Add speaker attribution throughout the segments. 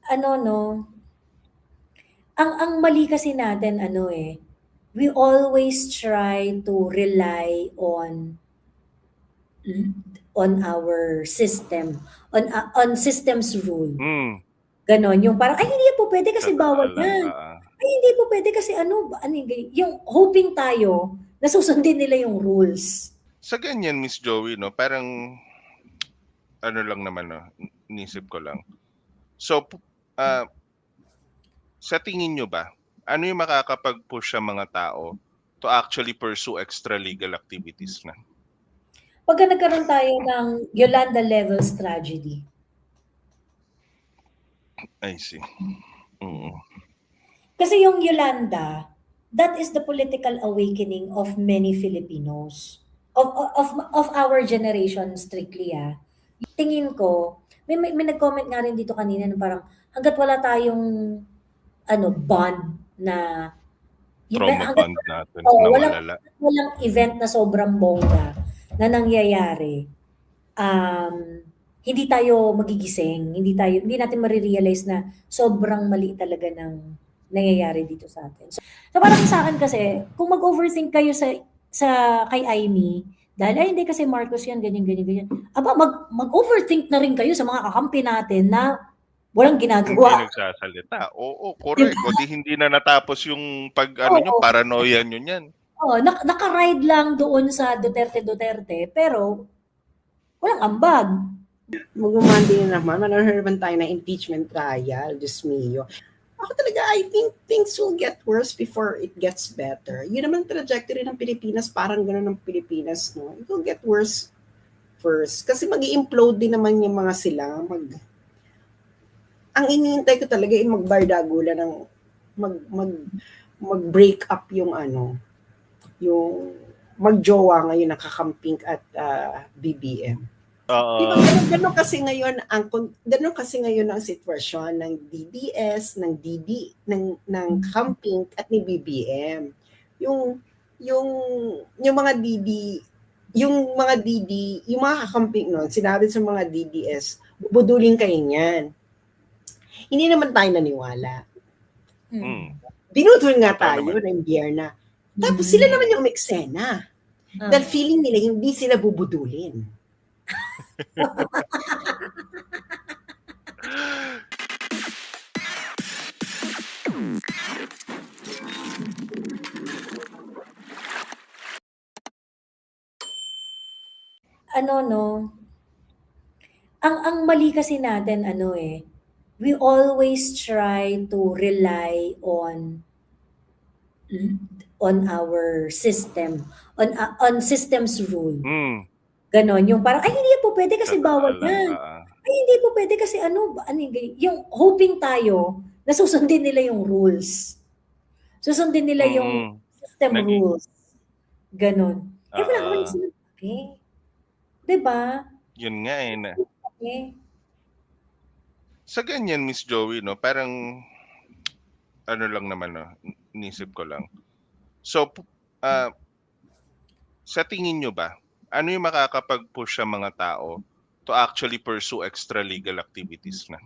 Speaker 1: Ano 'no, ang mali kasi natin ano, we always try to rely on our system, on system's rule.
Speaker 2: Hmm,
Speaker 1: Gano'n, yung parang, "Ay hindi po puwede kasi
Speaker 2: totoo
Speaker 1: bawal
Speaker 2: lang,
Speaker 1: yan.
Speaker 2: oo.
Speaker 1: Ay hindi po puwede kasi ano yung yung hoping tayo na susundin nila yung rules."
Speaker 2: Sa ganyan, Miss Joey 'no, parang ano lang naman 'no, inisip ko lang. So, sa tingin niyo ba, ano yung makakapag-push sa mga tao to actually pursue extra legal activities na?
Speaker 1: Pagka nagkaroon tayo ng Yolanda Levels tragedy.
Speaker 2: I see. Mm.
Speaker 1: Kasi yung Yolanda, that is the political awakening of many Filipinos. Of our generation strictly, tingin ko, may nag-comment nga rin dito kanina na parang hangga't wala tayong ano, bond na
Speaker 2: Trauma
Speaker 1: hangga't
Speaker 2: bond natin
Speaker 1: oo,
Speaker 2: na
Speaker 1: walang
Speaker 2: malala.
Speaker 1: walang event na sobrang bongga na nangyayari, um, hindi tayo magigising, hindi natin mare-realize na sobrang mali talaga ng nangyayari dito sa atin. So parang sa akin kasi, kung mag-overthink kayo sa kay Imee, dahil, "Ay hindi kasi Marcos yan, ganyan, ganyan, ganyan." Aba, mag-overthink na rin kayo sa mga kakampi natin na walang
Speaker 2: Hindi
Speaker 1: ginagawa,
Speaker 2: nagsasalita. Oo,
Speaker 1: 'di
Speaker 2: correct. O
Speaker 1: ba?
Speaker 2: di hindi na natapos yung pag-ano niyo,
Speaker 1: Oo,
Speaker 2: paranoia niyo niyan.
Speaker 1: oo, naka-ride lang doon sa Duterte, pero walang ambag.
Speaker 3: Magmamandi na naman, mananaman tayo ng impeachment trial, Diyos mio. Ako talaga, I think things will get worse before it gets better. Yun naman trajectory ng Pilipinas, parang gano'n ng Pilipinas, no? It will get worse first. Kasi mag implode din naman yung mga sila. Ang iniintay ko talaga ay magbardagulan ng mag-break up yung yung magjowa ngayon ng Kakamping at BBM. Di ba
Speaker 2: Oo.
Speaker 3: ganun kasi ngayon ang sitwasyon ng DDS, ng Camping at ni BBM. Yung yung yung mga yung mga kakamping noon, sinabi sa mga DDS, bubudulin kayo niyan. Hindi naman tayo naniwala.
Speaker 2: Mm.
Speaker 3: Binudol nga
Speaker 2: Totoo
Speaker 3: tayo
Speaker 2: naman.
Speaker 3: ng biyerna. Tapos sila
Speaker 1: Mm.
Speaker 3: naman yung umeksena.
Speaker 1: Ah.
Speaker 3: Dahil feeling nila hindi sila bubudulin.
Speaker 1: Ano 'no, ang mali kasi natin ano, we always try to rely on our system, on system's rule.
Speaker 2: Hmm,
Speaker 1: Gano'n, yung parang, "Ay hindi po puwede kasi
Speaker 2: totoo
Speaker 1: bawal
Speaker 2: lang,
Speaker 1: yan.
Speaker 2: oo.
Speaker 1: Ay hindi po puwede kasi ano yung yung hoping tayo na susundin nila yung rules. Susundin nila yung
Speaker 2: Mm.
Speaker 1: system
Speaker 2: Nagi
Speaker 1: rules, gano'n. Eh, wala naman
Speaker 2: Oo.
Speaker 1: silang pake, 'di ba?
Speaker 2: Yun nga, eh, na
Speaker 1: Eh,
Speaker 2: sa ganyan, Miss Joey 'no, parang ano lang naman 'no, inisip ko lang. So, sa tingin niyo ba, ano yung makakapag-push sa mga tao to actually pursue extra legal activities na?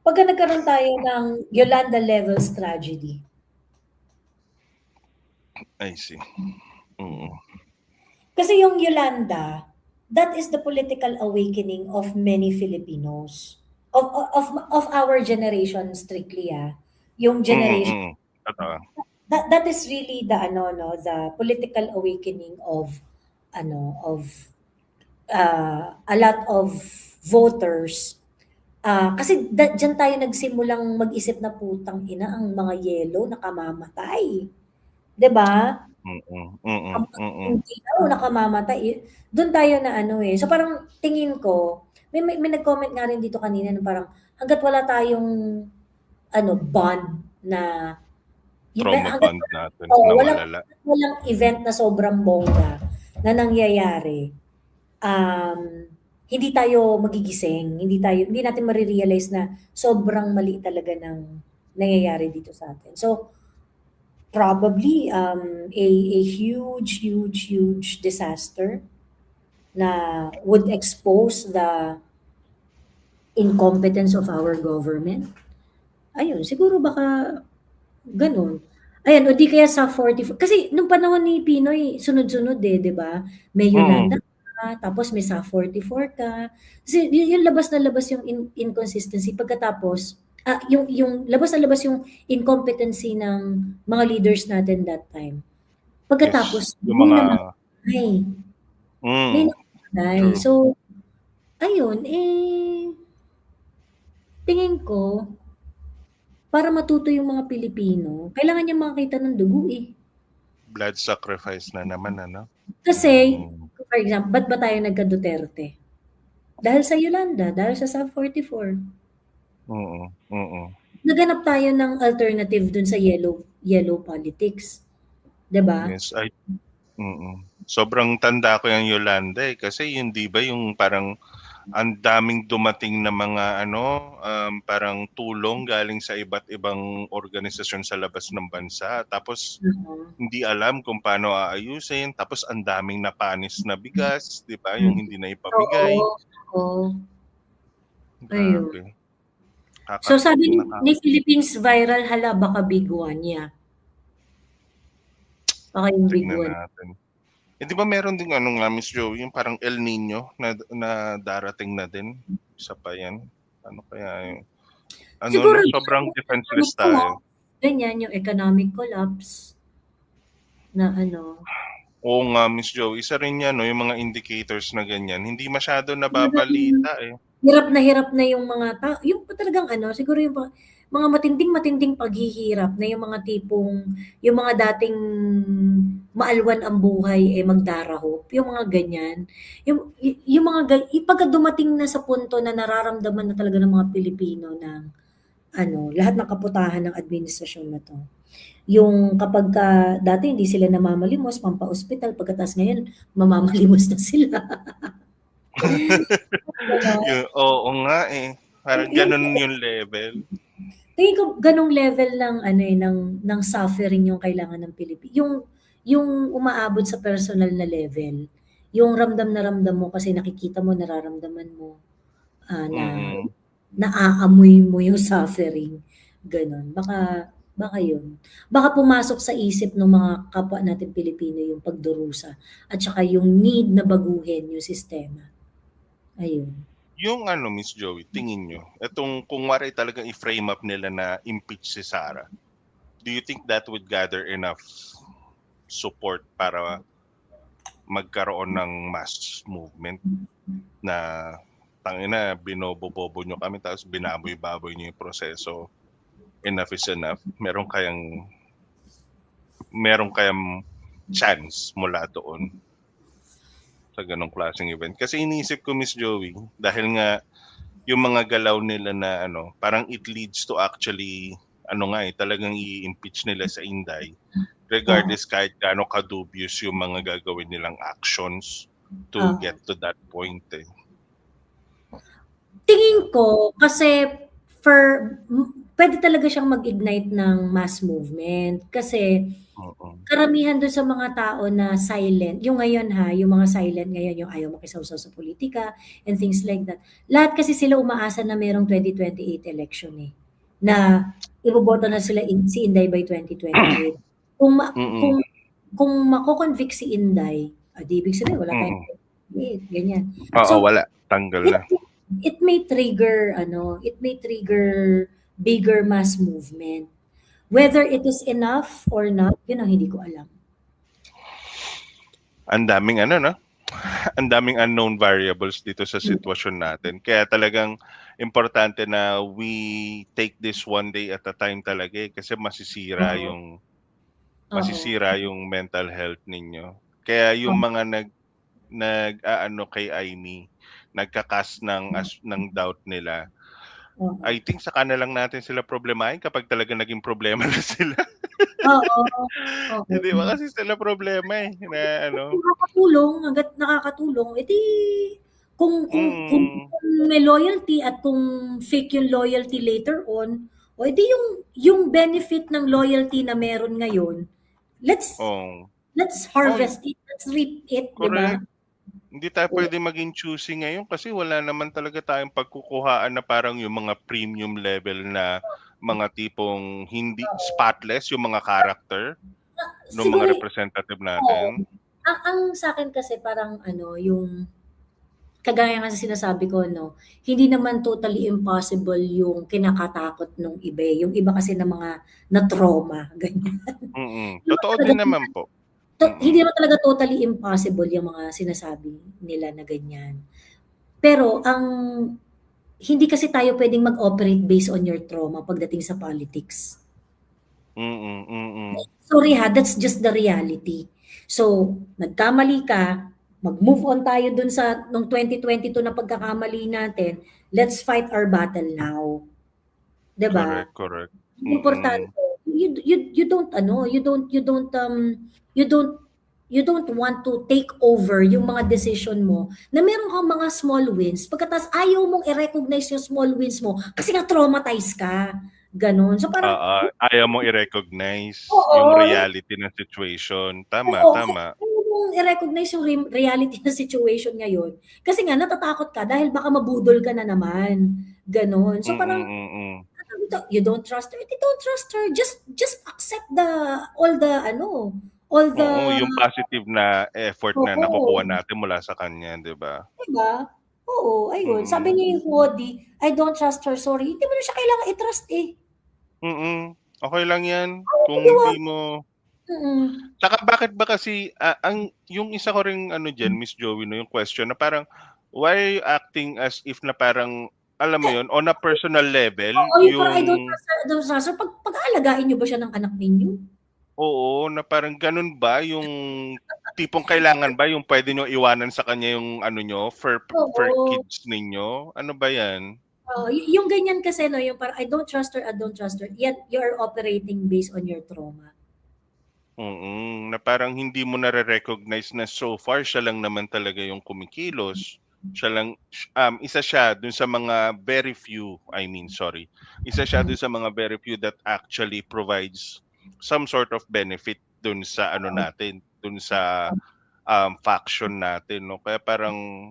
Speaker 1: pagka nagkaroon tayo ng Yolanda Levels tragedy.
Speaker 2: I see. Mm.
Speaker 1: Kasi yung Yolanda, that is the political awakening of many Filipinos. Of our generation strictly, yung
Speaker 2: Mm,
Speaker 1: generation,
Speaker 2: mm. Totoo.
Speaker 1: that is really the ano 'no, the political awakening of ano, of, a lot of voters. Kasi diyan tayo nagsimulang mag-isip na, "Putang ina, ang mga yelo nakamamatay." 'Di ba?
Speaker 2: Mm, mm,
Speaker 1: Ang
Speaker 2: mm.
Speaker 1: hindi daw nakamamatay, dun tayo na ano, So parang tingin ko, may nag-comment nga rin dito kanina na parang hangga't wala tayong ano, bond na
Speaker 2: Trauma
Speaker 1: hangga't
Speaker 2: bond natin
Speaker 1: oo,
Speaker 2: na
Speaker 1: walang
Speaker 2: malala.
Speaker 1: walang event na sobrang bongga na nangyayari, um, hindi tayo magigising, hindi natin mare-realize na sobrang mali talaga ng nangyayari dito sa atin. So, probably, a huge, huge, huge disaster na would expose incompetence of our government. Ayun, siguro baka gano'n. Ayan, o di kaya sa 44 kasi nung panahon ni Pinoy sunod-sunod, eh, 'di ba? May
Speaker 2: Mm.
Speaker 1: Yolanda ka, tapos may sa 44 ka. Kasi yung labas na labas yung inconsistency pagkatapos, yung labas na labas yung incompetency ng mga leaders natin that time.
Speaker 2: Yes.
Speaker 1: Pagkatapos
Speaker 2: Yung
Speaker 1: may
Speaker 2: mga
Speaker 1: namamatay, may
Speaker 2: mm,
Speaker 1: namatay.
Speaker 2: true.
Speaker 1: So, ayun, tingin ko para matuto yung mga Pilipino, kailangan niyang makakita ng dugo, eh.
Speaker 2: Blood sacrifice na naman, ano?
Speaker 1: Kasi,
Speaker 2: Mm.
Speaker 1: for example, ba't ba tayo nagka-Duterte? Dahil sa Yolanda, dahil sa Sub 44.
Speaker 2: Mm. Mm.
Speaker 1: Naghanap tayo ng alternative dun sa yellow politics. 'Di ba?
Speaker 2: Yes, sobrang tanda ko yung Yolanda, eh, kasi yun 'di ba yung parang ang daming dumating na mga ano, parang tulong galing sa iba't ibang organisasyon sa labas ng bansa. Tapos
Speaker 1: Oo.
Speaker 2: hindi alam kung paano aayusin, tapos ang daming napanis na bigas, 'di ba, yung
Speaker 1: Hmm.
Speaker 2: hindi
Speaker 1: Oo,
Speaker 2: naipamigay.
Speaker 1: oo. Ayun.
Speaker 2: Grabe,
Speaker 1: So sabi
Speaker 2: naka
Speaker 1: ni Philippines viral, hala baka big one, yeah. Baka yung big
Speaker 2: tignan
Speaker 1: one.
Speaker 2: natin. Eh, 'di ba meron ding ano nga, Miss Joey, yung parang El Nino na darating na din, isa pa 'yan. Ano kaya yung ano
Speaker 1: Siguro
Speaker 2: 'no,
Speaker 1: yung
Speaker 2: sobrang
Speaker 1: economic
Speaker 2: defenseless tayo.
Speaker 1: collapse, ganyan, yung economic collapse na ano.
Speaker 2: Oo nga, Miss Joey, isa rin 'yan 'no, yung mga indicators na ganyan, hindi masyado
Speaker 1: Talagang
Speaker 2: nababalita, eh.
Speaker 1: hirap na yung mga yung talagang ano, siguro yung mga matinding-matinding paghihirap na yung mga tipong, yung mga dating maalwan ang buhay, eh, magdarahop, yung mga ganyan. Yung mga pagka dumating na sa punto na nararamdaman na talaga ng mga Pilipino ng ano, lahat ng kaputahan ng administrasyon na 'to. Yung kapagka dati hindi sila namamalimos, pampa-ospital, pagkatapos ngayon mamamalimos na sila. Gano'n.
Speaker 2: Oo nga, eh, parang
Speaker 1: Yung
Speaker 2: gano'n yung level.
Speaker 1: tingin ko gano'ng level ng ano, eh, ng suffering yung kailangan ng yung umaabot sa personal na level. Yung ramdam na ramdam mo kasi nakikita mo, nararamdaman mo, na
Speaker 2: Mm.
Speaker 1: naaamoy mo yung suffering, gano'n. Baka yun. Baka pumasok sa isip ng mga kapwa nating Pilipino yung pagdurusa at saka yung need na baguhin yung sistema, ayun.
Speaker 2: Yung ano, Miss Joey, tingin niyo, itong kunwari talagang i-frame up nila na impeach si Sara, do you think that would gather enough support para magkaroon ng mass movement na tangina binobobobo niyo kami tapos binaboy-baboy niyo yung proseso, enough is enough? Meron kayang chance mula doon sa ganong klaseng event? Kasi iniisip ko, Miss Joey, dahil nga yung mga galaw nila na ano, parang it leads to actually ano nga, eh, talagang i-impeach nila sa Inday
Speaker 1: Oo,
Speaker 2: regardless kahit gaano ka-dubious yung mga gagawin nilang actions to
Speaker 1: oo.
Speaker 2: get to that point, eh.
Speaker 1: Tingin ko kasi puwede talaga siyang mag-ignite ng mass movement kasi
Speaker 2: Oo.
Speaker 1: karamihan dun sa mga tao na silent, yung ngayon ha, yung mga silent ngayon, yung ayaw makisawsaw sa politika and things like that. Lahat kasi sila umaasa na merong 2028 election, eh, na iboboto na sila si Inday by 2028.
Speaker 2: Mm.
Speaker 1: Kung mako-convict si Inday, di ibig sabihin wala tayong
Speaker 2: Mm.
Speaker 1: 2028, ganyan.
Speaker 2: Oo,
Speaker 1: So,
Speaker 2: wala, tanggal
Speaker 1: it
Speaker 2: na.
Speaker 1: it may trigger bigger mass movement. Whether it is enough or not, yun ang hindi ko alam.
Speaker 2: Ang daming ano 'no, ang daming unknown variables dito sa
Speaker 1: Mm.
Speaker 2: sitwasyon natin. Kaya talagang importante na we take this one day at a time talaga, eh, kasi
Speaker 1: Oo, oo,
Speaker 2: masisira yung mental health ninyo. Kaya yung
Speaker 1: oo,
Speaker 2: mga nag-aano kay Aimee, nagka-cast ng doubt nila,
Speaker 1: oo.
Speaker 2: I think saka na lang natin sila problemahin kapag talagang naging problema na sila.
Speaker 1: Oo, oo.
Speaker 2: Hindi ba kasi sila problema, eh, na ano
Speaker 1: Hangga't nakakatulong, eh, di
Speaker 2: mm,
Speaker 1: kung may loyalty at kung fake yung loyalty later on, o edi yung benefit ng loyalty na meron ngayon, let's
Speaker 2: oh.
Speaker 1: let's
Speaker 2: Oh,
Speaker 1: harvest it, let's reap it, 'di ba?
Speaker 2: correct. Hindi tayo pwede maging choosy ngayon kasi wala naman talaga tayong pagkukuhaan na parang yung mga premium level na mga tipong hindi spotless yung mga character ng
Speaker 1: Siguro,
Speaker 2: mga representative
Speaker 1: oo.
Speaker 2: natin.
Speaker 1: Ang sa akin kasi parang ano, yung kagaya nga sa sinasabi ko, no, hindi naman totally impossible yung kinakatakot nung iba. Yung iba kasi na mga na-trauma, ganyan.
Speaker 2: Totoo din naman po.
Speaker 1: Hindi naman talaga totally impossible yung mga sinasabi nila na ganyan. Pero hindi kasi tayo pwedeng mag-operate based on your trauma pagdating sa politics. Sorry ha, that's just the reality. So, nagkamali ka, mag-move on tayo dun sa nung 2022 na pagkakamali natin. Let's fight our battle now. 'Di ba?
Speaker 2: Correct.
Speaker 1: Importante, you don't ano, you don't want to take over yung mga decision mo na meron kang mga small wins pagkatapos ayaw mong i-recognize yung small wins mo kasi nga traumatized ka. Ganon. So parang,
Speaker 2: Ayaw mo i-recognize
Speaker 1: oo,
Speaker 2: yung reality ng situation. Tama.
Speaker 1: ayaw mong i-recognize yung reality ng situation ngayon. Kasi nga, natatakot ka dahil baka mabudol ka na naman. Ganon. So parang, you don't trust her. You don't trust her. Just accept all the,
Speaker 2: Oo, yung positive na effort na
Speaker 1: oo,
Speaker 2: nakukuha natin mula sa kanya, 'di ba?
Speaker 1: diba? Oo, ayun. Sabi niya yung Wody, I don't trust her, sorry. Hindi mo na siya kailangan i-trust eh.
Speaker 2: Okay lang 'yan kung
Speaker 1: Diba?
Speaker 2: hindi mo.
Speaker 1: Mm.
Speaker 2: Tsaka bakit ba kasi yung isa ko ring ano diyan, Miss Joey, no, yung question na parang why are you acting as if na parang alam mo yon on a personal level
Speaker 1: Oo, yung parang I don't
Speaker 2: yung
Speaker 1: trust her, I don't trust her. Pag-aalagaan niyo ba siya ng anak ninyo?
Speaker 2: oo, na parang ganun ba yung tipong kailangan ba yung pwede nyo iwanan sa kanya yung ano nyo for
Speaker 1: Oo.
Speaker 2: kids ninyo? Ano ba 'yan?
Speaker 1: Yung ganyan kasi, no, yung parang I don't trust her, I don't trust her. Yet, you're operating based on your trauma.
Speaker 2: Na parang hindi mo nare-recognize na so far siya lang naman talaga yung kumikilos. Siya lang isa siya dun sa mga very few, I mean, sorry. Isa siya dun sa mga very few that actually provides some sort of benefit dun sa ano natin, dun sa faction natin, no? Kaya parang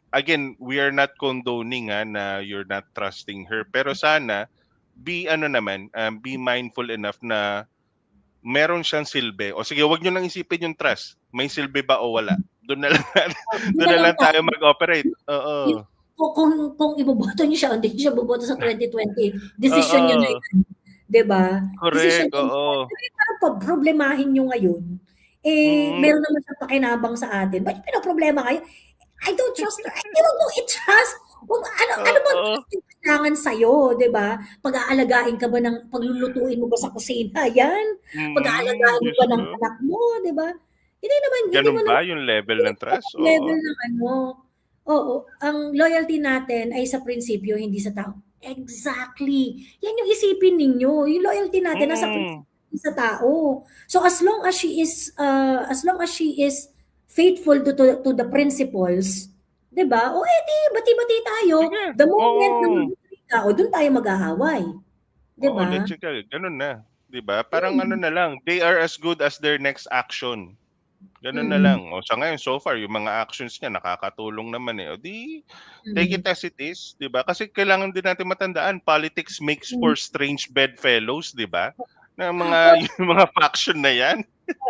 Speaker 2: again, we are not condoning na you're not trusting her, pero sana be ano naman, be mindful enough na meron siyang silbi. O sige, wag niyo nang isipin yung trust. May silbi ba o wala? Doon na lang
Speaker 1: Yun
Speaker 2: doon
Speaker 1: na
Speaker 2: na
Speaker 1: lang
Speaker 2: lang tayo mag-operate.
Speaker 1: Yung
Speaker 2: Oo.
Speaker 1: kung iboboto niyo siya o hindi siya boboto sa 2020, decision niyo na
Speaker 2: Oo.
Speaker 1: yan. 'Di ba? Decision
Speaker 2: Correct,
Speaker 1: niyo na yan.
Speaker 2: oo.
Speaker 1: Pero yung parang problemahin niyo ngayon, meron naman siyang pakinabang sa atin. Ba't niyo pinoproblema ngayon? I don't trust her. Ay, di wag mong i-trust. Ano bang
Speaker 2: Oo.
Speaker 1: trust yung kailangan sa'yo, 'di ba? Pag-aalagaan ka ba paglulutuin mo ba sa kusina, yan? Pag-aalagaan mo
Speaker 2: Diyos
Speaker 1: ba ng
Speaker 2: ko.
Speaker 1: anak mo, 'di ba? Hindi
Speaker 2: Ganun
Speaker 1: mo
Speaker 2: ba
Speaker 1: naman
Speaker 2: yung level ng trust?
Speaker 1: level
Speaker 2: Oo.
Speaker 1: ng ano. Oo, ang loyalty natin ay sa prinsipyo, hindi sa tao. Exactly. Yan yung isipin ninyo. Yung loyalty natin nasa prinsipyo, hindi sa tao. So as long as she is faithful to the principles, 'di ba? O edi bati-bati tayo.
Speaker 2: Sige.
Speaker 1: The moment na
Speaker 2: Oo.
Speaker 1: mag-betray ka, o dun tayo mag-aaway, 'di
Speaker 2: Oo,
Speaker 1: ba?
Speaker 2: logical. Ganun na. 'Di ba? Parang ano na lang, they are as good as their next action. Ganun na
Speaker 1: Mm.
Speaker 2: lang. O sa ngayon, so far, yung mga actions niya nakakatulong naman eh. O di, take it
Speaker 1: Mm.
Speaker 2: as it is, di ba? Kasi kailangan din natin matandaan, politics makes
Speaker 1: Mm.
Speaker 2: for strange bedfellows, di ba? Na mga, yung mga faction na yan.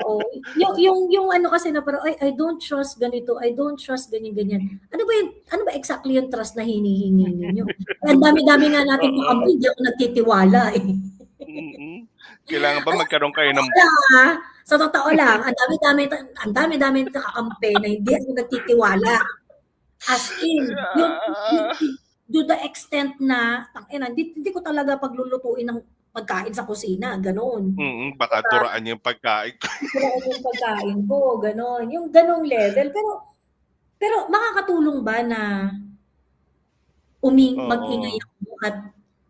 Speaker 1: Oo. Yung ano kasi na parang, I don't trust ganito, I don't trust ganyan-ganyan. Ano ba exactly yung trust na hinihingi ninyo? Ang dami-dami nga natin
Speaker 2: Oo.
Speaker 1: kakampi, hindi ako nagtitiwala eh.
Speaker 2: Mm-mm. Kailangan ba magkaroon kayo ng...
Speaker 1: Sa totoo lang, ang dami-dami kakampi na hindi ako nagtitiwala. As in, yung to the extent na, hindi ko talaga paglulutuin ng pagkain sa kusina, ganon.
Speaker 2: Baka duraan yung pagkain ko.
Speaker 1: Duraan yung pagkain ko, ganon. Yung ganong level. Pero makakatulong ba na mag-ingay
Speaker 2: Oo.
Speaker 1: ako at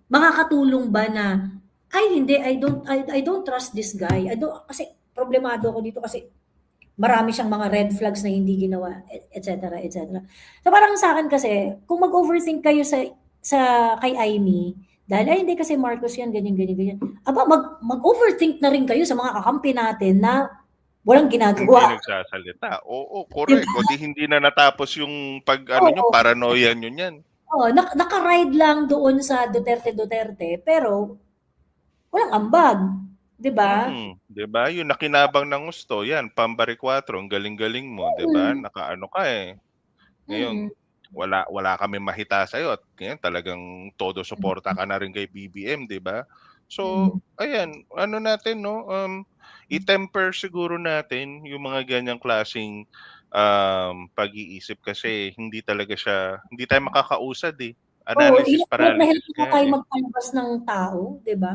Speaker 1: makakatulong ba na ay hindi, I don't trust this guy. Kasi problemado ako dito kasi marami siyang mga red flags na hindi ginawa, etc. etc. So parang sa akin kasi, kung mag-overthink kayo sa kay Amy, dahil ay hindi kasi Marcos yan, ganyan, ganyan, ganyan. Aba, mag-overthink na rin kayo sa mga kakampi natin na Walang
Speaker 2: Hindi
Speaker 1: ginagawa.
Speaker 2: nagsasalita. Oo,
Speaker 1: Di
Speaker 2: correct.
Speaker 1: ba?
Speaker 2: O di hindi na natapos yung pag-ano nyo,
Speaker 1: Oo.
Speaker 2: paranoia nyo niyan.
Speaker 1: Oo, naka-ride lang doon sa Duterte, pero walang ambag. Di ba?
Speaker 2: 'Di ba? Yung nakinabang ng gusto, yan, Pambari 4, ang galing-galing mo, 'di ba?
Speaker 1: Mm.
Speaker 2: Nakaano ka eh. Ngayon,
Speaker 1: Mm.
Speaker 2: wala kami mahita sa'yo at ngayon talagang todo suporta ka na rin kay BBM, 'di ba? So,
Speaker 1: Mm.
Speaker 2: ayan, ano natin 'no, i-temper siguro natin yung mga ganyang klaseng pag-iisip kasi hindi tayo makakausad eh.
Speaker 1: Oo,
Speaker 2: Analysis
Speaker 1: hirap na
Speaker 2: paralysis
Speaker 1: hirap na
Speaker 2: nga
Speaker 1: tayo
Speaker 2: eh.
Speaker 1: magpalabas ng tao, 'di ba?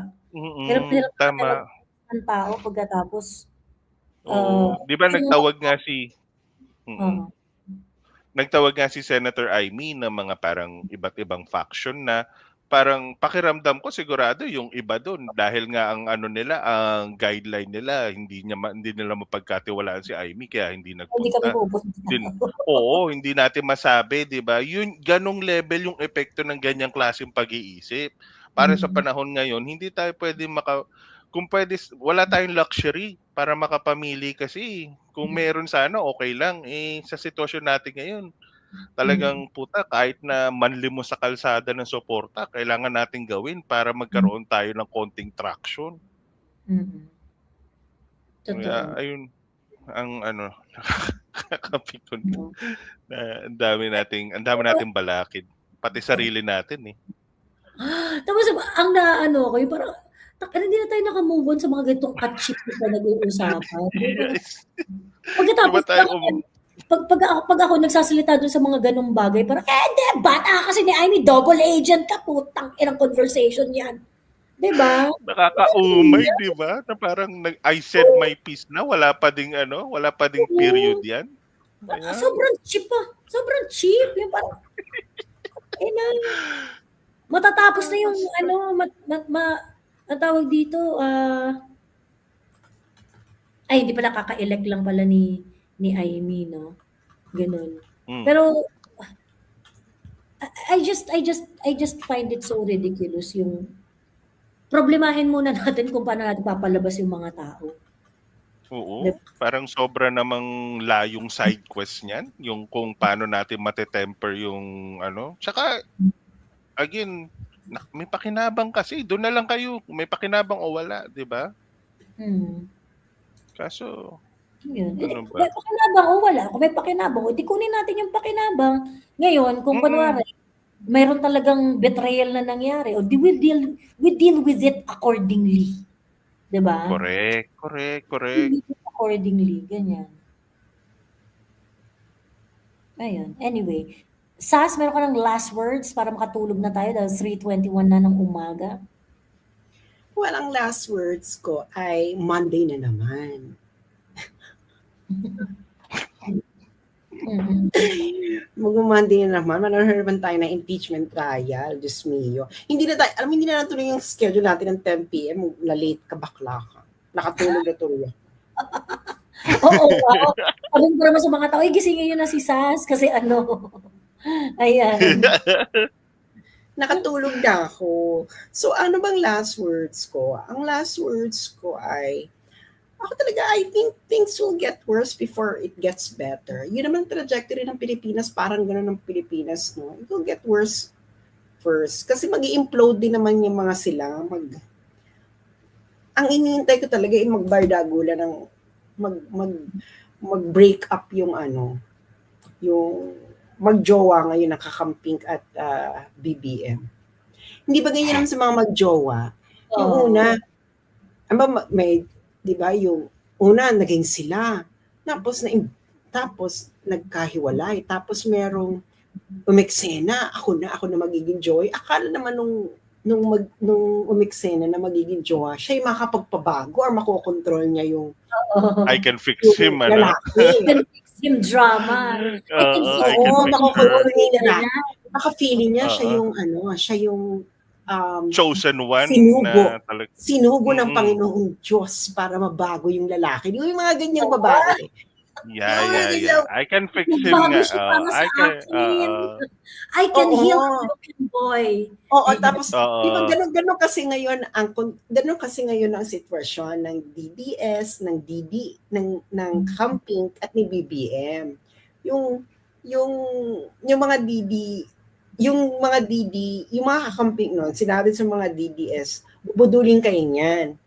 Speaker 1: Hirap na hirap na tayo
Speaker 2: Tama.
Speaker 1: magpalabas ng tao pagkatapos, ah,
Speaker 2: Oo, 'di ba
Speaker 1: yung
Speaker 2: mm.
Speaker 1: oo.
Speaker 2: Nagtawag nga si Senator Imee ng mga parang iba't ibang faction na parang pakiramdam ko sigurado yung iba dun dahil nga ang ano nila, ang guideline nila hindi nila mapagkatiwalaan si Imee kaya hindi
Speaker 1: Hindi kami
Speaker 2: nagpunta.
Speaker 1: pupunta.
Speaker 2: Oo, hindi natin masabi, 'di ba? Yun ganong level yung epekto ng ganyang klaseng pag-iisip. Para sa
Speaker 1: Mm.
Speaker 2: panahon ngayon, hindi tayo puwedeng kung puwede wala tayong luxury para makapamili kasi. Kung meron sana okey lang, eh, sa sitwasyon natin ngayon
Speaker 1: Mm.
Speaker 2: talagang puta kahit na manlimos sa kalsada ng suporta kailangan nating gawin para magkaroon tayo ng konting traction.
Speaker 1: Mm.
Speaker 2: Kaya
Speaker 1: Totoo.
Speaker 2: ayun, ang ano, nakakapikon
Speaker 1: Mm.
Speaker 2: na ang dami nating balakid, pati sarili natin, eh.
Speaker 1: Tapos ang naano ko yung parang hindi na tayo naka-move on sa mga ganitong ka-cheap na pinag-uusapan.
Speaker 2: Yes. 'Di ba
Speaker 1: Pagkatapos
Speaker 2: tayo
Speaker 1: pag ako nagsasalita dun sa mga ganong bagay, parang, hindi, bata ka kasi ni Amy, double agent ka, putang inang conversation yan. 'Di ba?
Speaker 2: nakakaumay, 'di ba? Na parang I said my piece na wala pa ding period 'yan. Kaya
Speaker 1: Sobrang cheap pa. Sobrang cheap. Yung parang, na, matatapos na yung ano, ang tawag dito, ay hindi pala kaka-elect lang pala ni Amy, no? Ganun.
Speaker 2: hmm.
Speaker 1: Pero I just find it so ridiculous yung problemahin muna natin kung paano natin papalabas yung mga tao.
Speaker 2: Oo, parang sobra namang layong side quest niyan, yung kung paano natin mate-temper yung ano. Tsaka again, may pakinabang kasi, doon na lang kayo, kung may pakinabang o wala, 'di ba? Kaso
Speaker 1: Yun.
Speaker 2: ano
Speaker 1: Kung may
Speaker 2: ba?
Speaker 1: pakinabang o wala, kung may pakinabang, o di kunin natin yung pakinabang. Ngayon, kung
Speaker 2: Mm.
Speaker 1: kunwari, mayroon talagang betrayal na nangyari, o we deal with it accordingly. 'Di ba?
Speaker 2: Correct.
Speaker 1: We deal with it accordingly, ganyan. Ayun, anyway. Sas, meron ka ng last words para makatulog na tayo dahil 3:21 na ng umaga?
Speaker 3: Well, ang last words ko ay Monday na naman. Mag-Monday na naman, mananahirapan tayo ng impeachment trial, Diyos mio. Hindi na natuloy yung schedule natin ng 10 p.m. Na-late ka, bakla ka. Nakatulog na tuloy.
Speaker 1: Oo, wow. Sabi ko naman sa mga tao, gisingin nyo na si Sas kasi ano. Ayan.
Speaker 3: Nakatulog na ako. So, ano bang last words ko? Ang last words ko ay, ako talaga, I think things will get worse before it gets better. Yun naman trajectory ng Pilipinas, parang gano'n ng Pilipinas, no? It will get worse first. Kasi mag-i-implode din naman yung mga sila. Ang iniintay ko talaga ay magbardagula ng mag-break up yung yung magjowa ngayon nakakamping at BBM. Hindi ba ganyan naman sa mga magjowa? Yung una, may, di ba, yung una, naging sila. Tapos nagkahiwalay. Tapos merong umeksena. Ako na magiging joy. Akala naman nung umeksena na magiging jowa, siya yung makakapagpabago or makokontrol niya yung
Speaker 2: I can fix him, ano?
Speaker 3: lalaki.
Speaker 1: I can fix him drama. I can fix him.
Speaker 3: Makokontrol niya yung lalaki. Baka-feeling niya siya yung
Speaker 2: chosen one
Speaker 3: sinugo.
Speaker 2: na talaga.
Speaker 3: Sinugo ng Panginoong Diyos para mabago yung lalaki. Yung mga ganyang babae.
Speaker 2: Yeah. I can fix him
Speaker 1: Nagbago
Speaker 2: nga.
Speaker 1: siya para
Speaker 2: I
Speaker 1: sa
Speaker 2: can,
Speaker 1: akin. I can
Speaker 3: Oo.
Speaker 1: heal a broken boy.
Speaker 3: Oo, tapos, di ba,
Speaker 2: oo.
Speaker 3: ganun kasi ngayon ang sitwasyon ng DDS, ng camping at ni BBM. Yung, yung mga yung mga kakamping nun, sinabi sa mga DDS, bubudulin kayo niyan.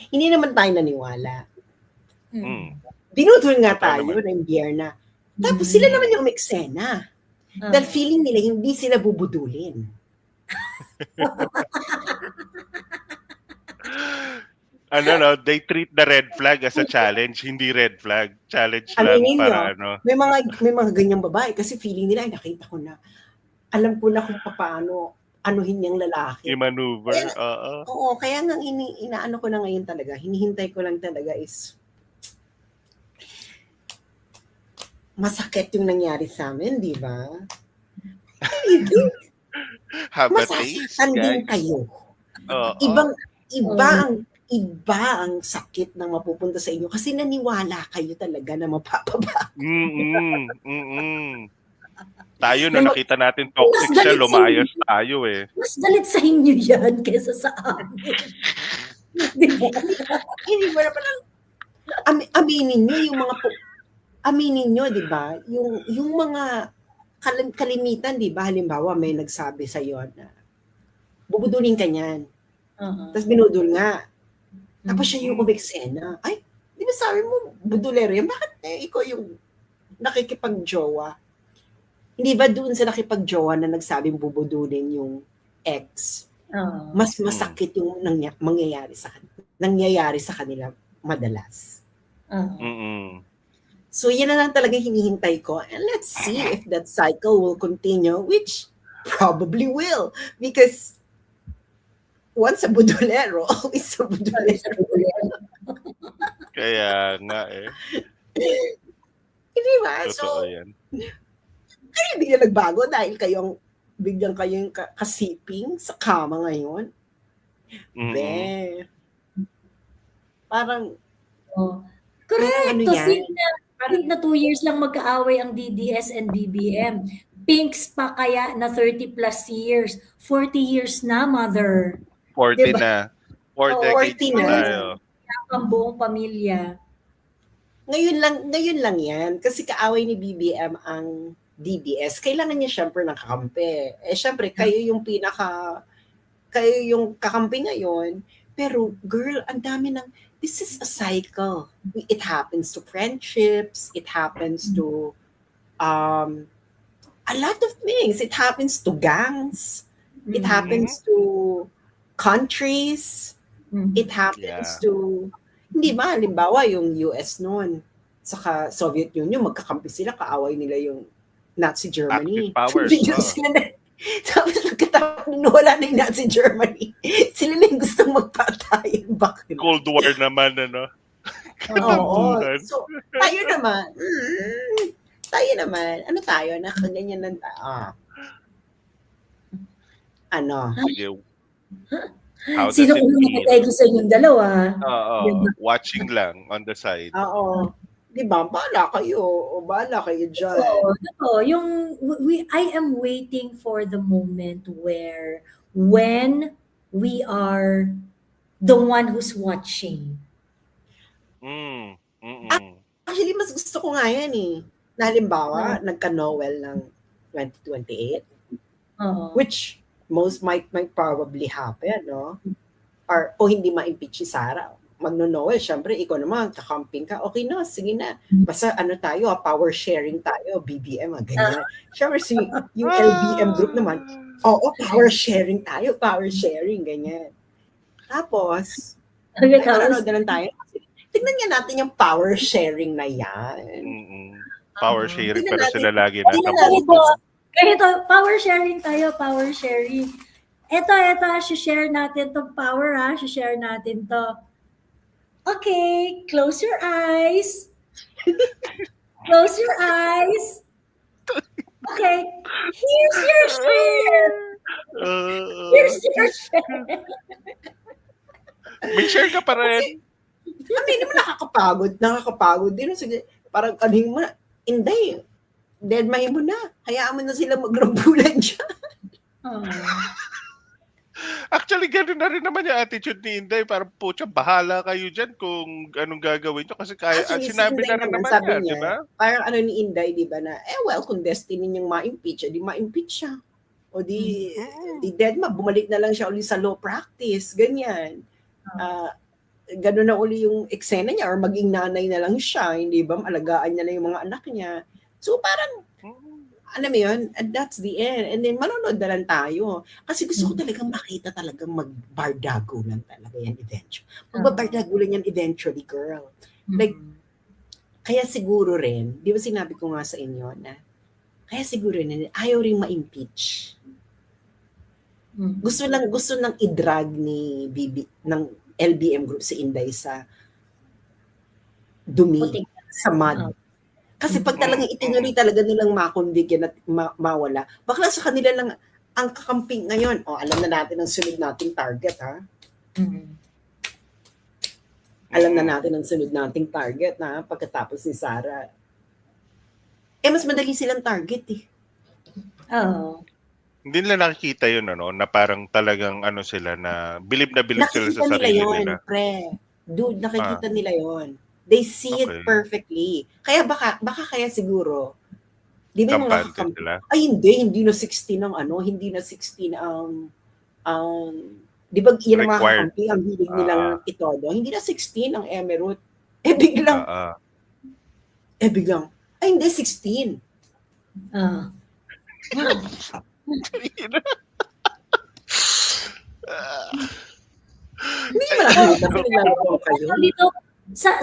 Speaker 3: Hindi naman tayo naniwala.
Speaker 2: Mm.
Speaker 3: Binudol nga
Speaker 2: Totoo
Speaker 3: tayo
Speaker 2: naman.
Speaker 3: ng biyerna. Tapos sila naman yung umeksena. Dahil
Speaker 1: Ah.
Speaker 3: feeling nila hindi sila bubudulin.
Speaker 2: No, they treat the red flag as a challenge, hindi red flag. Challenge lang
Speaker 3: Aminin
Speaker 2: para
Speaker 3: nyo, may mga ganyang babae kasi feeling nila, ay nakita ko na, alam ko na kung paano anuhin niyang lalaki.
Speaker 2: i-maneuver.
Speaker 3: Oo, kaya nga inaano ko na ngayon talaga, hinihintay ko lang talaga is masakit yung nangyari sa amin, di ba?
Speaker 2: Have a taste,
Speaker 3: Masasaktan din
Speaker 2: guys.
Speaker 3: kayo.
Speaker 2: Oo.
Speaker 3: Iba ang sakit na mapupunta sa inyo kasi naniwala kayo talaga na mapapaba.
Speaker 2: Tayo, no, nakita natin toxic
Speaker 1: Mas
Speaker 2: siya,
Speaker 1: galit
Speaker 2: lumayas tayo eh.
Speaker 1: Mas galit sa inyo yan kaysa sa amin. Di ba?
Speaker 3: Hindi mo naman aminin nyo yung mga aminin nyo, di ba? Yung mga kalimitan, di ba? Halimbawa, may nagsabi sa iyo na bubudulin ka niyan. Tapos binudol nga. Tapos siya yung umeksena. Ay, di ba sabi mo, budulero yan? Bakit ikaw yung nakikipag-jowa? Hindi ba doon sa nakipag-jowa na nagsabing bubudulin yung ex? Mas masakit yung nangyayari sa kanila madalas. So, yan na lang talaga hinihintay ko. And let's see if that cycle will continue, which probably will. Because once a budulero, always a budulero.
Speaker 2: Kaya nga eh.
Speaker 3: Hindi ba?
Speaker 2: Totoo
Speaker 3: So,
Speaker 2: yan.
Speaker 3: kayo biglang nagbago dahil biglang kayong kasiping sa kama ngayon. Parang,
Speaker 1: correct.
Speaker 3: ano
Speaker 1: Kasi
Speaker 3: yan?
Speaker 1: kahit na 2 years lang magkaaway ang DDS and BBM. Pinks pa kaya na 30 plus years. 40 years na, mother.
Speaker 2: 40
Speaker 1: Diba?
Speaker 2: na. 4 decades
Speaker 3: 40
Speaker 2: na
Speaker 3: na.
Speaker 2: tayo.
Speaker 1: Ang buong pamilya.
Speaker 3: Ngayon lang yan. Kasi kaaway ni BBM ang DDS. Kailangan niya syempre ng kakampi. Syempre, kayo yung kakampi ngayon. Pero, girl, ang dami this is a cycle. It happens to friendships. It happens to a lot of things. It happens to gangs. It happens to countries. It happens to, hindi ba, halimbawa yung US noon, saka Soviet Union, magkakampi sila, kaaway nila yung Nazi Germany.
Speaker 2: Powers.
Speaker 3: Tapos nagkatapos wala na yung Nazi Germany. Sila na yung gustong magpatayan. Bakit?
Speaker 2: Cold War naman, ano?
Speaker 3: Oo. So, tayo naman, ano tayo, nakaganyan lang tayo.
Speaker 2: Sige. How does
Speaker 1: Sino
Speaker 2: it
Speaker 1: kung
Speaker 2: feel?
Speaker 1: nakatay ko sa inyong dalawa?
Speaker 2: Oo. Watching lang on the side.
Speaker 3: Oo. Di ba? Bahala kayo dyan.
Speaker 1: Oo. I am waiting for the moment when we are the one who's watching. Actually,
Speaker 3: mas gusto ko nga yan eh. Na halimbawa, nagka-Noel ng 2028. Which most might probably happen, no? Or kung hindi ma-impeach si Sara, magno-Noel, syempre, ikaw naman, kakamping ka, okay na, sige na. Basta tayo, power sharing tayo, BBM, ganyan. Syempre, yung LBM group naman, power sharing tayo, ganyan. Tapos, nanonood na lang tayo. Tignan nga natin yung power sharing na yan.
Speaker 2: Power sharing, pero sila lagi nasa boto.
Speaker 1: Ito, power sharing tayo, power sharing. Ito, share natin tong power ha, share natin to. Okay, close your eyes. Close your eyes. Okay, here's your share. Here's your share.
Speaker 2: May share ka pa rin.
Speaker 3: Hindi naman nakakapagod din. Sige, Parang kaning mo na, Inday, deadmahin mo na. Hayaan mo na sila magrambulan dyan.
Speaker 2: Actually, gano'n na rin naman yung attitude ni Inday. Parang, putya, bahala kayo dyan kung anong gagawin nyo. Kasi
Speaker 3: Actually, si
Speaker 2: sinabi
Speaker 3: Inday
Speaker 2: na rin
Speaker 3: naman,
Speaker 2: naman
Speaker 3: sabi
Speaker 2: niya, di
Speaker 3: niya,
Speaker 2: ba?
Speaker 3: parang ano ni Inday, di ba na, well, kung destiny niyang ma-impeach, di ma-impeach siya. O di deadma, bumalik na lang siya uli sa law practice, ganyan. Gano'n na uli yung eksena niya or maging nanay na lang siya, hindi ba? Alagaan niya na yung mga anak niya. So parang, alam mo yun, and that's the end. And then manonood na lang tayo. Kasi gusto ko talagang makita talagang magbardagulan talaga yan eventually. Magbabardagulan yan eventually, girl. Like, kaya siguro rin, di ba sinabi ko nga sa inyo na, kaya siguro rin, ayaw rin ma-impeach. Gusto lang i-drag ni ng LBM Group si Inday sa dumi, sa mud. Kasi pag talagang itinuloy talaga nilang makonvict at mawala, bakla sa kanila lang ang kakamping ngayon. O, alam na natin ang sunod nating target, ha? Alam na natin ang sunod nating target, ha? Pagkatapos ni Sara. Mas madali silang target, eh.
Speaker 1: Oo.
Speaker 2: Hindi nila nakikita yun, na parang talagang sila na bilib sila sa sarili nila.
Speaker 3: Pre. Dude, nakikita nila yon. They see it perfectly. Kaya baka kaya siguro, di ba yung mga kakampi? Ay, hindi na 16 ang hindi na 16 ang di ba yun ang mga kakampi, ang hilig nilang itodo? Hindi na 16 ang Emerald. Biglang, ay, hindi, 16. Hindi naman nakikita ko nilalaro kayo.
Speaker 1: Dito, sa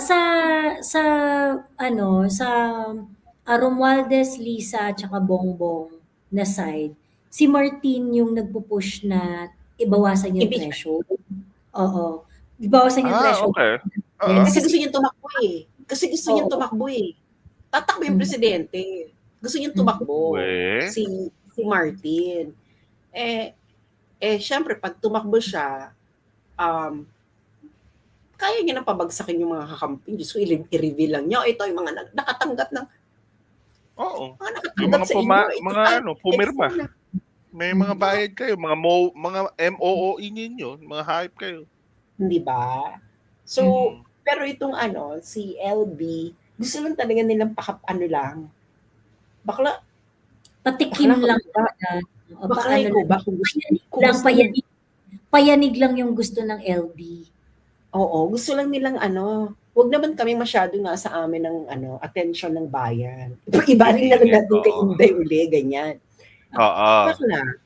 Speaker 1: Romualdez, Lisa, at saka Bongbong na side, si Martin yung nagpo-push na ibawasan yung threshold. Oo. Ibawasan yung threshold.
Speaker 2: Okay.
Speaker 3: Kasi gusto niyang tumakbo eh. Tatakbo yung presidente. Gusto niyang tumakbo. Si Martin. Syempre, pag tumakbo siya, kaya niya nang pabagsakin yung mga kakamping. Diyos ko, i-reveal lang niya. Ito yung mga nakatanggap ng mga nakatanggap sa inyo.
Speaker 2: Pumirma. May mga bayad kayo, mga MOOE ninyo, mga hype kayo.
Speaker 3: Hindi ba? So, pero itong si LB, gusto lang talaga nilang bakla,
Speaker 1: patikim lang.
Speaker 3: Bakla ko ba?
Speaker 1: Payanig lang yung gusto ng LB.
Speaker 3: Oo, gusto lang nilang wag naman kami masyado nga sa amin ng attention ng bayan. Ibaling na lang natin kay Inday uli, ganyan. Bakla,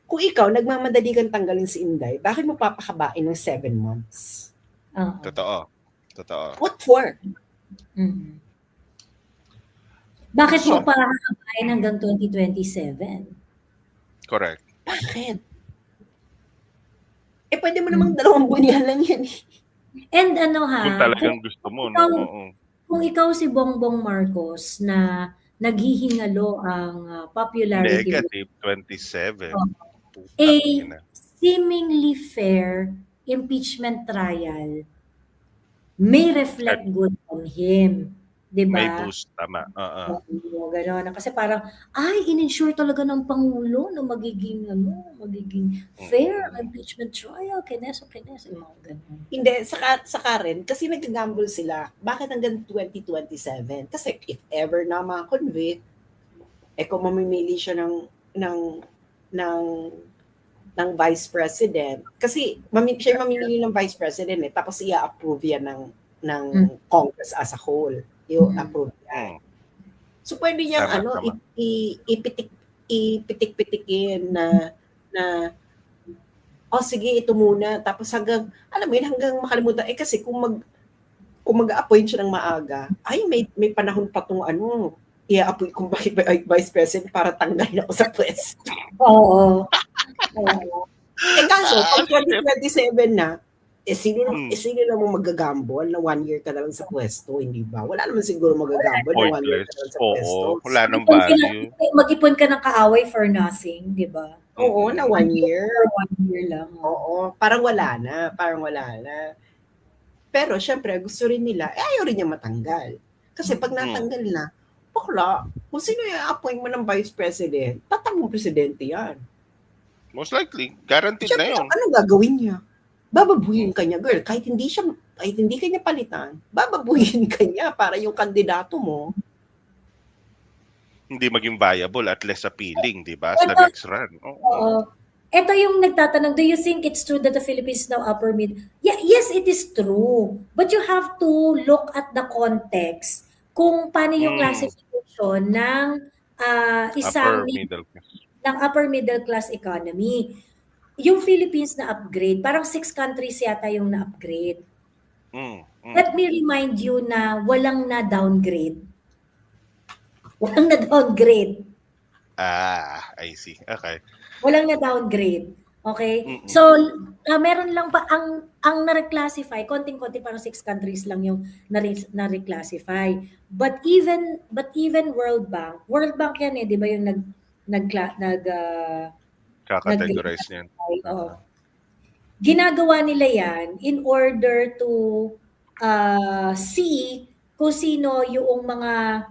Speaker 3: kung ikaw, nagmamadali kang tanggalin si Inday, bakit mo papakabain ng 7 months?
Speaker 2: Totoo.
Speaker 3: What for?
Speaker 1: Bakit mo pakakabain hanggang 2027?
Speaker 2: Correct.
Speaker 3: Bakit? Pwede mo namang 2 buwan lang yan.
Speaker 1: And
Speaker 2: kung talagang gusto mo,
Speaker 1: kung ikaw si Bongbong Marcos na naghihingalo ang popularity
Speaker 2: negative 27.
Speaker 1: Seemingly fair impeachment trial may reflect good on him. Diba?
Speaker 2: May boost, tama.
Speaker 1: Gano'n. Kasi parang, in-ensure talaga ng Pangulo na magiging fair impeachment trial, kines, yung mga gano'n.
Speaker 3: Hindi, saka rin, kasi nag-gamble sila. Bakit hanggang 2027? Kasi if ever na ma-convict, kung mamimili siya ng vice president, kasi siya mamimili ng vice president tapos i-approve yan ng Congress as a whole. I-approve yan. So pwede niyang ipitik-pitikin na sige, ito muna. Tapos hanggang makalimutan. Kasi kung mag-appoint siya ng maaga, may panahon pa itong i-appoint kung vice president para tanggalin ako sa pwesto.
Speaker 1: Oo.
Speaker 3: Kaso, pag 2027 na, sino naman mag-gagambol na 1 year ka na lang sa pwesto, hindi ba? Wala naman siguro mag-gagambol na 1 year ka na lang sa pwesto.
Speaker 2: Wala nang value.
Speaker 1: Mag-ipon ka ng kaaway for nothing, di ba?
Speaker 3: Oo, na 1 year.
Speaker 1: 1 year lang.
Speaker 3: Oo, parang wala na. Pero syempre, gusto rin nila, ayaw rin niya matanggal. Kasi pag natanggal na, bakla, kung sino yung appoint mo ng vice president, tatangong presidente yan.
Speaker 2: Most likely, guaranteed na
Speaker 3: Siyempre,
Speaker 2: yun.
Speaker 3: ano gagawin niya? Bababuyin ka niya, girl. Kahit hindi ka niya palitan, bababuyin ka niya para yung kandidato mo.
Speaker 2: Hindi maging viable at less appealing, di ba? Sa
Speaker 1: Ito,
Speaker 2: next run.
Speaker 1: oo. Ito yung nagtatanong, do you think it's true that the Philippines is now upper mid? Yeah, yes, it is true. But you have to look at the context kung paano yung classification ng
Speaker 2: Upper middle class.
Speaker 1: ng upper middle class economy. Yung Philippines na upgrade, parang 6 countries yata yung na-upgrade. Let me remind you na walang na downgrade. Walang na downgrade.
Speaker 2: I see. Okay.
Speaker 1: Walang na downgrade. Okay? So, meron lang pa ang na-reclassify, konting-konti parang 6 countries lang yung na-reclassify. But even World Bank yan 'di ba yung
Speaker 2: Kakategorize niyan.
Speaker 1: Ginagawa nila yan in order to see kung sino yung mga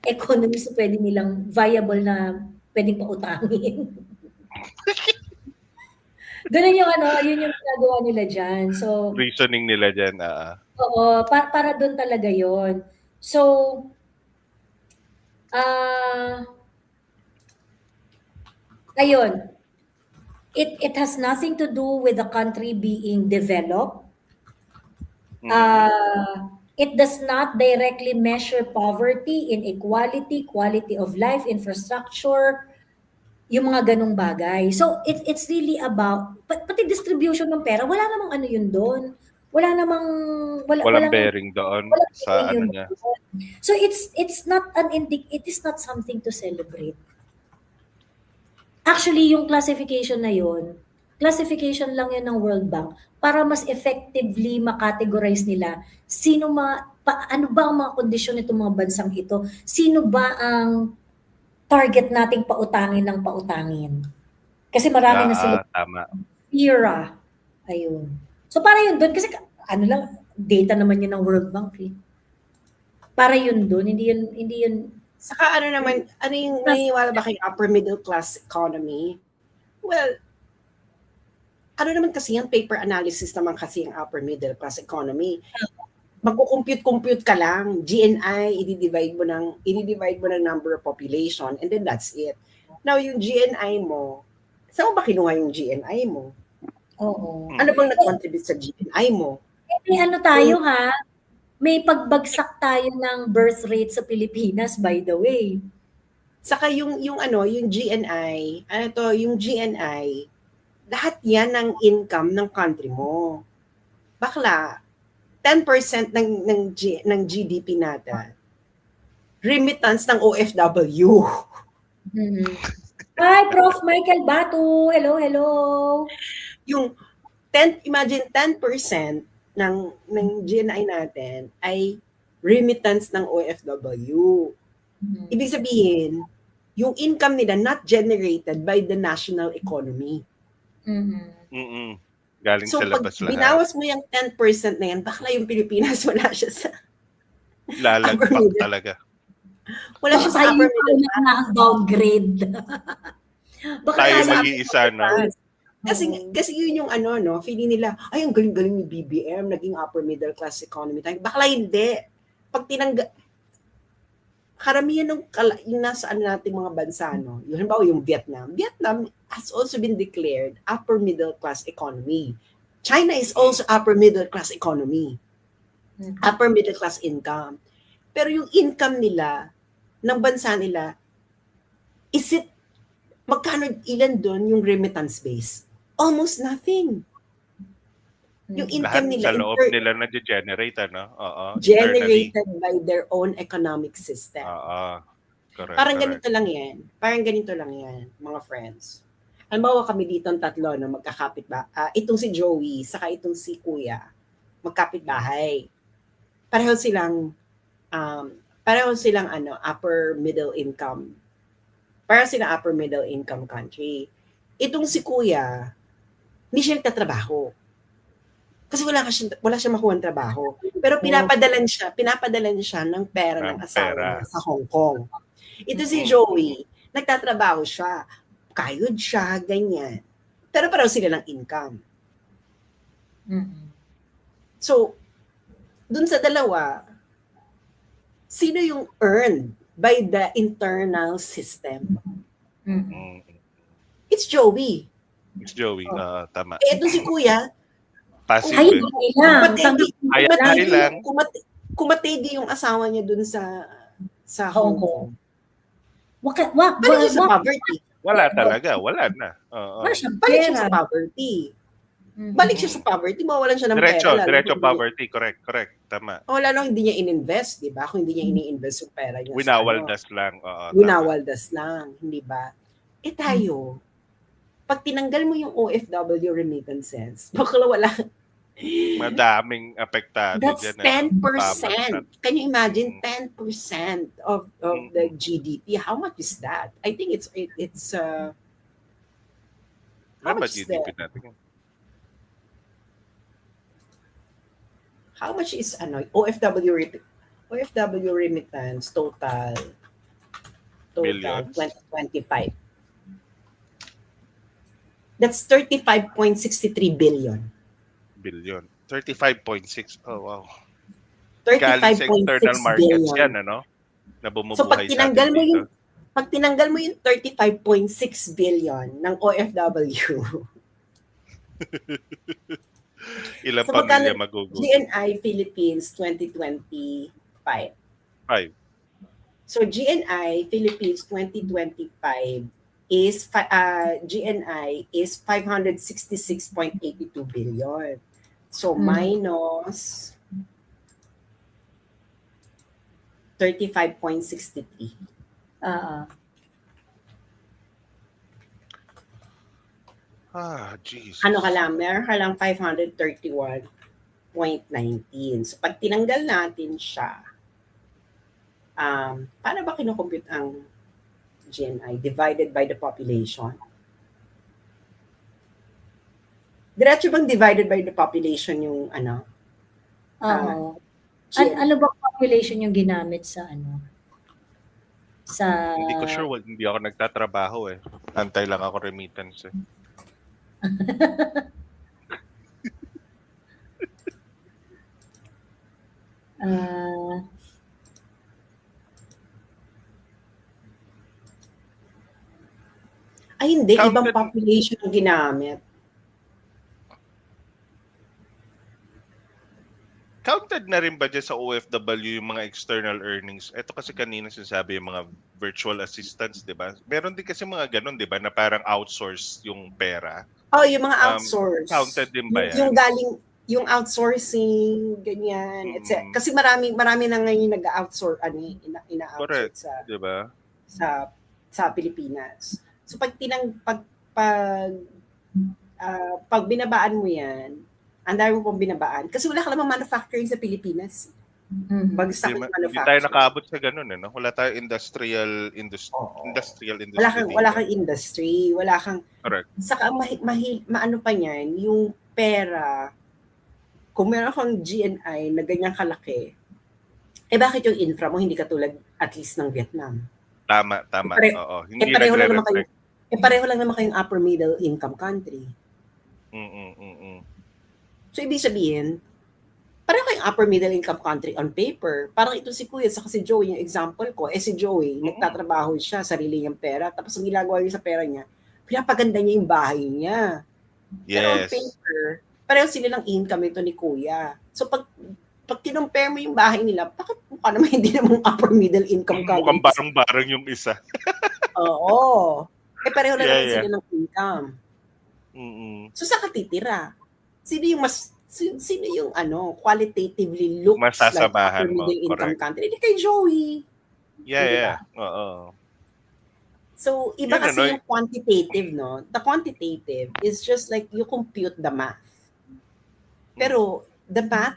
Speaker 1: economies na pwede nilang viable na pwedeng pautangin. Ganun yung yun yung ginagawa nila dyan. So,
Speaker 2: reasoning nila dyan.
Speaker 1: oo, para doon talaga yon. So, ayun. It has nothing to do with the country being developed. It does not directly measure poverty, inequality, quality of life, infrastructure, yung mga ganong bagay. So, it's really about, pati distribution ng pera, wala namang ano yun doon.
Speaker 2: Walang bearing doon sa ano niya.
Speaker 1: So, it is not something to celebrate. Actually, yung classification na yun, classification lang yun ng World Bank para mas effectively makategorize nila ano ba ang mga kondisyon nitong mga bansang ito? Sino ba ang target nating pautangin ng pautangin? Kasi marami na sila.
Speaker 2: Tama.
Speaker 1: Era. Ayun. So para yun doon, kasi data naman yun ng World Bank eh. Para yun doon, hindi yun.
Speaker 3: Saka yung naniniwala ba kay upper middle class economy? Well, naman kasi yung paper analysis naman kasi yung upper middle class economy. Magko-compute ka lang, GNI, i-divide mo ng number of population, and then that's it. Now, yung GNI mo, saan mo ba kinuha yung GNI mo?
Speaker 1: Oo.
Speaker 3: Ano bang nag-contribute sa GNI mo?
Speaker 1: Tayo may pagbagsak tayo ng birth rate sa Pilipinas, by the way.
Speaker 3: Saka yung GNI, yung GNI, lahat yan ng income ng country mo. Bakla, 10% ng GDP natin, remittance ng OFW.
Speaker 1: Hi, Prof. Michael Batu. Hello.
Speaker 3: Yung imagine 10% ng GNI natin ay remittance ng OFW. Ibig sabihin, yung income nila not generated by the national economy.
Speaker 2: Galing
Speaker 3: so
Speaker 2: sa labas
Speaker 3: pag binawas mo yung 10% na yan, bakla yung Pilipinas, wala siya sa
Speaker 2: lalagpak talaga.
Speaker 3: Wala siya sa upper middle class.
Speaker 1: Na ang downgrade.
Speaker 2: Tayo mag-iisa, no?
Speaker 3: Kasi yun yung feeling nila, ay, ang galing-galing ni BBM, naging upper middle class economy tayo. Bakla hindi. Pag karamihan yung nasa nating mga bansa, no? Yung halimbawa yung Vietnam has also been declared upper middle class economy. China is also upper middle class economy. Upper middle class income. Pero yung income nila, ng bansa nila, ilan doon yung remittance base? Almost nothing. Yung income
Speaker 2: lahat
Speaker 3: nila,
Speaker 2: sa loob nila na-generate,
Speaker 3: generated by their own economic system.
Speaker 2: Correct.
Speaker 3: Parang ganito lang yan, mga friends. Halimbawa kami dito ang tatlo na magkakapit ba? Itong si Joey, saka itong si Kuya, magkapit bahay. Pareho silang upper middle income. Pareho silang upper middle income country. Itong si Kuya, hindi siya nagtatrabaho. Kasi wala siya makuha trabaho. Pero pinapadalan siya ng pera ng asawa niya sa Hong Kong. Ito si Joey, nagtatrabaho siya, kayod siya, ganyan. Pero pareho sila ng income. So, dun sa dalawa, sino yung earned by the internal system? It's Joey.
Speaker 2: It's Joey, tama.
Speaker 3: Ito si Kuya,
Speaker 2: Passive.
Speaker 1: Ayun lang.
Speaker 3: Kumategi yung asawa niya dun sa Hong Kong. Paano siya sa poverty?
Speaker 2: Wala talaga, wala na.
Speaker 3: Balik siya sa poverty. Balik siya sa poverty, mawalan siya ng pera.
Speaker 2: Diretso poverty, correct. Tama.
Speaker 3: Wala lang, hindi niya ininvest, di ba? Kung hindi niya ini-invest yung pera niya.
Speaker 2: Winawaldas lang.
Speaker 3: Winawaldas lang, hindi ba? Tayo, pag tinanggal mo yung OFW remittances, bakla wala.
Speaker 2: Madaming apektado.
Speaker 3: That's
Speaker 2: dyan,
Speaker 3: 10%. Can you imagine 10% of the GDP? How much is that? I think it's how much is
Speaker 2: GDP
Speaker 3: that?
Speaker 2: natin?
Speaker 3: How much is OFW remittance total
Speaker 2: Millions?
Speaker 3: 2025? That's 35.63 billion.
Speaker 2: 35.6. Oh, wow. Galing sa
Speaker 3: 35.6
Speaker 2: internal markets
Speaker 3: billion.
Speaker 2: yan, ano? Na bumubuhay
Speaker 3: So pag tinanggal
Speaker 2: sa
Speaker 3: mo
Speaker 2: atin
Speaker 3: yung pag tinanggal mo yung 35.6 billion ng OFW,
Speaker 2: ilang
Speaker 3: so
Speaker 2: pamilya
Speaker 3: magkano
Speaker 2: magugulo?
Speaker 3: GNI Philippines 2025.
Speaker 2: 5.
Speaker 3: So GNI Philippines 2025 is GNI is 566.82 billion. So minus 35.63.
Speaker 2: Jesus.
Speaker 3: Ano ka lang, meron ka lang 531.19. So pag tinanggal natin siya, paano ba kinukompute ang GNI divided by the population? Diretso bang divided by the population yung ano?
Speaker 1: Ano ba population yung ginamit sa ano? Sa
Speaker 2: Hindi ko sure. Hindi ako nagtatrabaho eh. Antay lang ako remittance eh.
Speaker 3: Ay hindi,
Speaker 2: Counted-
Speaker 3: ibang population ang ginamit.
Speaker 2: Counted na rin ba dyan sa OFW yung mga external earnings? Ito kasi kanina sinasabi yung mga virtual assistants, di ba? Meron din kasi mga ganun, di ba? Na parang outsource yung pera.
Speaker 3: Oh, yung mga outsource.
Speaker 2: Counted din ba yan?
Speaker 3: Yung galing, yung outsourcing, ganyan, etc. Kasi marami na ngayon nag-outsource, ina-outsource sa,
Speaker 2: diba?
Speaker 3: sa Pilipinas. So pag binabaan mo yan, ang dami mo pong binabaan. Kasi wala ka namang manufacturing sa Pilipinas. Bagsak yung manufacturing.
Speaker 2: Hindi tayo nakaabot sa ganun, eh, no? Wala tayo industrial industry.
Speaker 3: Wala kang industry, wala kang...
Speaker 2: Correct.
Speaker 3: Saka maano pa niyan, yung pera, kung meron kang GNI na ganyang kalaki, bakit yung infra mo hindi katulad at least ng Vietnam?
Speaker 2: Tama. Oo. Hindi
Speaker 3: pareho lang naman kayong upper middle income country. So, ibig sabihin, pareho kayong upper middle income country on paper. Parang ito si Kuya, saka si Joey, yung example ko, si Joey, nagtatrabaho siya, sarili niyang pera, tapos ang ginagawa niya sa pera niya, pinapaganda niya yung bahay niya.
Speaker 2: Yes.
Speaker 3: Pero on paper, pareho sila ng income ito ni Kuya. So, pag kinumpare mo yung bahay nila, bakit mukha naman hindi namang upper middle income country?
Speaker 2: Mukhang barang-barang yung isa.
Speaker 3: Oo. Pareho lang naman sila ng income. So, sa katitira, sino yung qualitatively looks
Speaker 2: masasabahan
Speaker 3: like
Speaker 2: mo,
Speaker 3: middle income
Speaker 2: correct.
Speaker 3: country? Hindi kay Joey.
Speaker 2: Yeah. Oo.
Speaker 3: So, iba kasi yung quantitative, no? The quantitative is just like you compute the math. Pero the math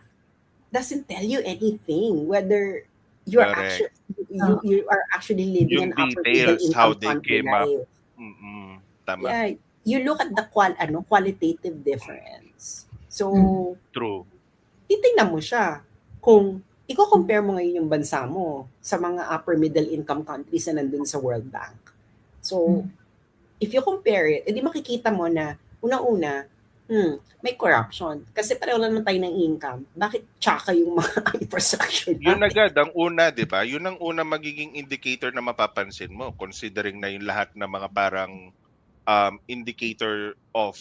Speaker 3: doesn't tell you anything whether you are actually living
Speaker 2: yung
Speaker 3: an upper
Speaker 2: details,
Speaker 3: middle
Speaker 2: how
Speaker 3: income
Speaker 2: they
Speaker 3: country
Speaker 2: came up.
Speaker 3: life.
Speaker 2: Tama.
Speaker 3: Yeah, you look at the qualitative difference. So,
Speaker 2: True.
Speaker 3: titingnan mo siya. Kung i-compare mo ngayon yung bansa mo sa mga upper middle income countries na nandun sa World Bank. So, if you compare it, edi makikita mo na unang-una, may corruption. Kasi pareho lang naman tayo ng income. Bakit tsaka yung mga infrastructure
Speaker 2: Yun
Speaker 3: natin?
Speaker 2: agad, ang una, di ba? Yun ang una magiging indicator na mapapansin mo, considering na yung lahat ng mga parang indicator of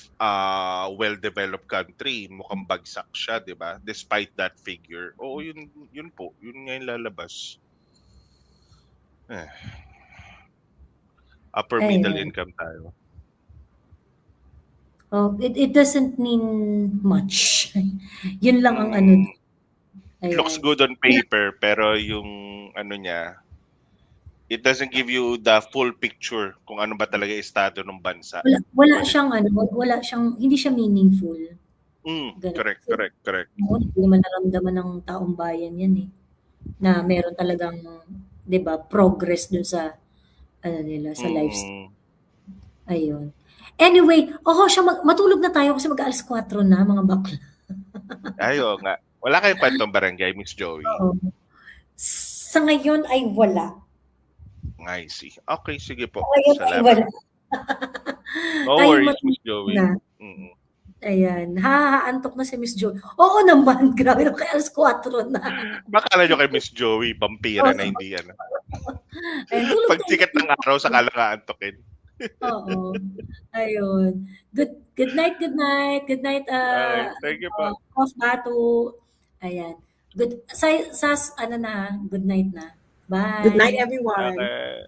Speaker 2: well-developed country, mukhang bagsak siya, di ba? Despite that figure. Oo, yun po. Yun nga yung lalabas. Upper middle
Speaker 1: Ayun.
Speaker 2: income tayo.
Speaker 1: Oh, it doesn't mean much. Yun lang ang ano. Ayan.
Speaker 2: Looks good on paper, pero yung ano niya, it doesn't give you the full picture kung ano ba talaga estado ng bansa.
Speaker 1: Wala siyang hindi siya meaningful. Ganun.
Speaker 2: Correct.
Speaker 1: Hindi naman naramdaman ng taong bayan yan eh. Na meron talagang, 'di ba, progress dun sa ano nila, sa lifestyle. Ayun. Anyway, siya matulog na tayo kasi mag-aalas 4 na, mga bakla.
Speaker 2: Ayo nga. Wala kayong kwentong barangay, Miss Joey?
Speaker 1: Oo. Sa ngayon ay wala.
Speaker 2: I see. Okay, sige po.
Speaker 1: Ngayon ay
Speaker 2: Salamat.
Speaker 1: wala.
Speaker 2: No
Speaker 1: Tayo
Speaker 2: worries,
Speaker 1: matulog
Speaker 2: Miss Joey.
Speaker 1: na. Ayan. Antok na si Miss Joey. Oo naman, grabe na kaya alas 4 na.
Speaker 2: Baka na nyo kay Miss Joey, vampira na hindi yan.
Speaker 1: Ayun, tulog
Speaker 2: Pag sikat ng araw, saka lang aantokin.
Speaker 1: Oo. Ayun. Good night. Good night,
Speaker 2: Thank you po.
Speaker 1: Prof. Batu. Ayan. Ano na, good night na. Bye.
Speaker 3: Good night, everyone.
Speaker 2: Okay.